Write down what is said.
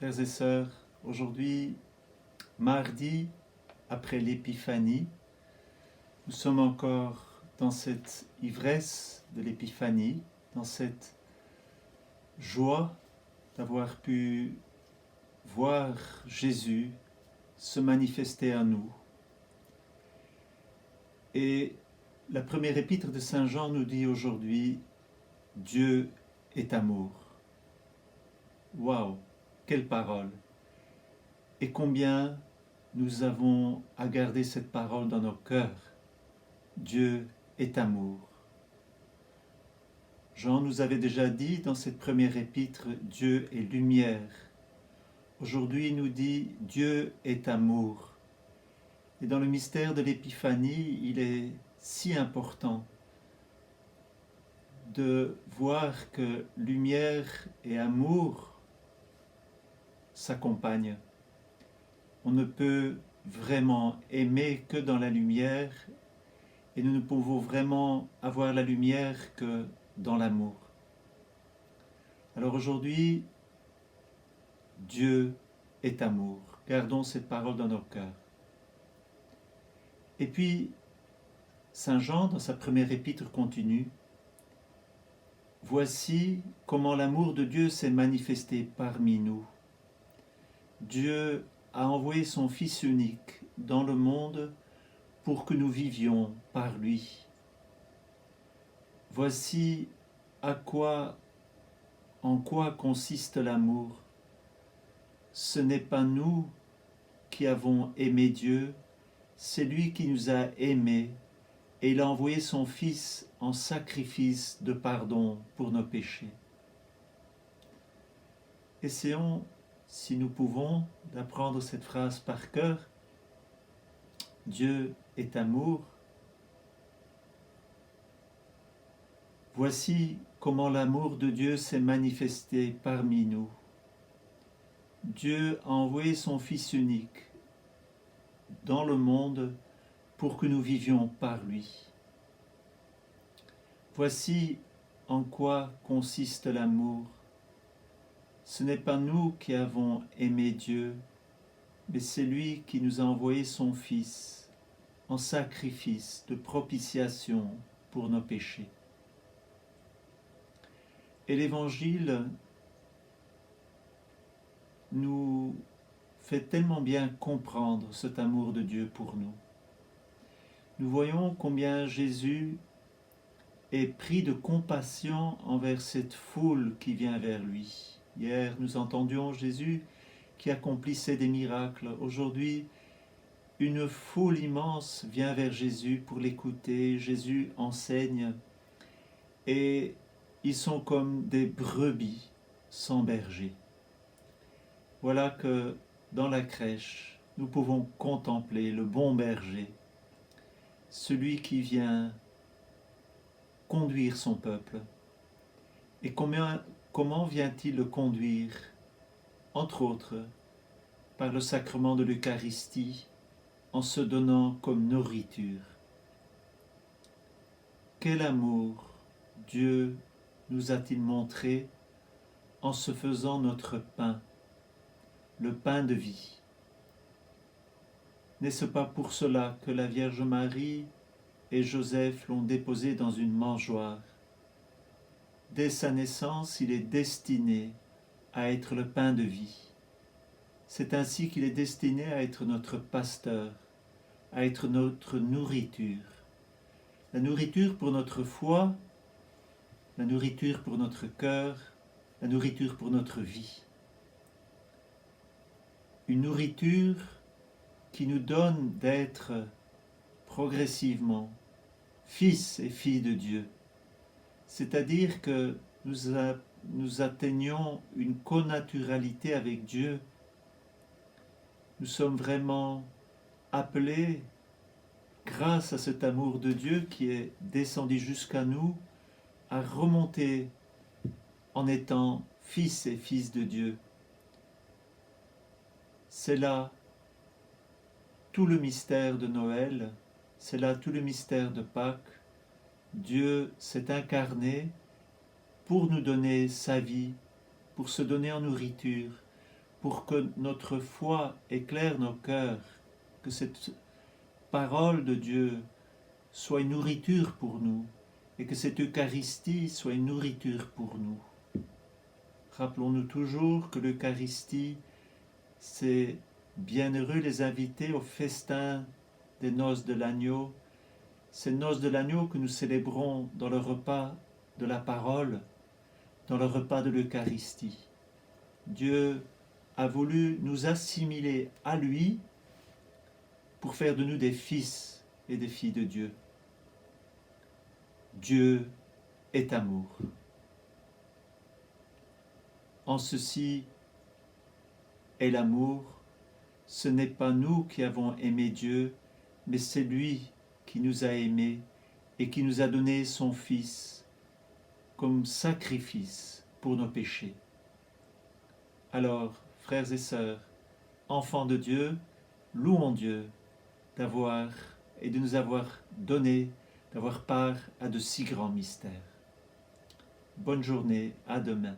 Frères et sœurs, aujourd'hui, mardi, après l'Épiphanie, nous sommes encore dans cette ivresse de l'Épiphanie, dans cette joie d'avoir pu voir Jésus se manifester à nous. Et la première épître de Saint Jean nous dit aujourd'hui « Dieu est amour ». Waouh, quelle parole! Et combien nous avons à garder cette parole dans nos cœurs. Dieu est amour. Jean nous avait déjà dit dans cette première épître, Dieu est lumière. Aujourd'hui, il nous dit, Dieu est amour. Et dans le mystère de l'Épiphanie, il est si important de voir que lumière et amour s'accompagnent. On ne peut vraiment aimer que dans la lumière et nous ne pouvons vraiment avoir la lumière que dans l'amour. Alors aujourd'hui, Dieu est amour. Gardons cette parole dans nos cœurs. Et puis, Saint Jean, dans sa première épître, continue. Voici comment l'amour de Dieu s'est manifesté parmi nous. Dieu a envoyé son Fils unique dans le monde pour que nous vivions par lui. Voici en quoi consiste l'amour. Ce n'est pas nous qui avons aimé Dieu, c'est lui qui nous a aimés et il a envoyé son Fils en sacrifice de pardon pour nos péchés. Essayons, si nous pouvons, d'apprendre cette phrase par cœur. Dieu est amour. Voici comment l'amour de Dieu s'est manifesté parmi nous. Dieu a envoyé son Fils unique dans le monde pour que nous vivions par lui. Voici en quoi consiste l'amour. Ce n'est pas nous qui avons aimé Dieu, mais c'est lui qui nous a envoyé son Fils en sacrifice de propitiation pour nos péchés. Et l'Évangile nous fait tellement bien comprendre cet amour de Dieu pour nous. Nous voyons combien Jésus est pris de compassion envers cette foule qui vient vers lui. Hier, nous entendions Jésus qui accomplissait des miracles. Aujourd'hui, une foule immense vient vers Jésus pour l'écouter. Jésus enseigne et ils sont comme des brebis sans berger. Voilà que dans la crèche, nous pouvons contempler le bon berger, celui qui vient conduire son peuple. Et comment vient-il le conduire? Entre autres, par le sacrement de l'Eucharistie, en se donnant comme nourriture. Quel amour Dieu nous a-t-il montré en se faisant notre pain, le pain de vie? N'est-ce pas pour cela que la Vierge Marie et Joseph l'ont déposé dans une mangeoire? Dès sa naissance, il est destiné à être le pain de vie. C'est ainsi qu'il est destiné à être notre pasteur, à être notre nourriture. La nourriture pour notre foi, la nourriture pour notre cœur, la nourriture pour notre vie. Une nourriture qui nous donne d'être progressivement fils et filles de Dieu. C'est-à-dire que nous atteignons une connaturalité avec Dieu. Nous sommes vraiment appelés, grâce à cet amour de Dieu qui est descendu jusqu'à nous, à remonter en étant fils et fils de Dieu. C'est là tout le mystère de Noël, c'est là tout le mystère de Pâques. Dieu s'est incarné pour nous donner sa vie, pour se donner en nourriture, pour que notre foi éclaire nos cœurs, que cette parole de Dieu soit une nourriture pour nous et que cette Eucharistie soit une nourriture pour nous. Rappelons-nous toujours que l'Eucharistie, c'est bienheureux les invités au festin des noces de l'agneau, ces noces de l'agneau que nous célébrons dans le repas de la parole, dans le repas de l'Eucharistie. Dieu a voulu nous assimiler à lui pour faire de nous des fils et des filles de Dieu. Dieu est amour. En ceci est l'amour. Ce n'est pas nous qui avons aimé Dieu, mais c'est lui qui nous a aimés et qui nous a donné son Fils comme sacrifice pour nos péchés. Alors, frères et sœurs, enfants de Dieu, louons Dieu d'avoir et de nous avoir donné, d'avoir part à de si grands mystères. Bonne journée, à demain.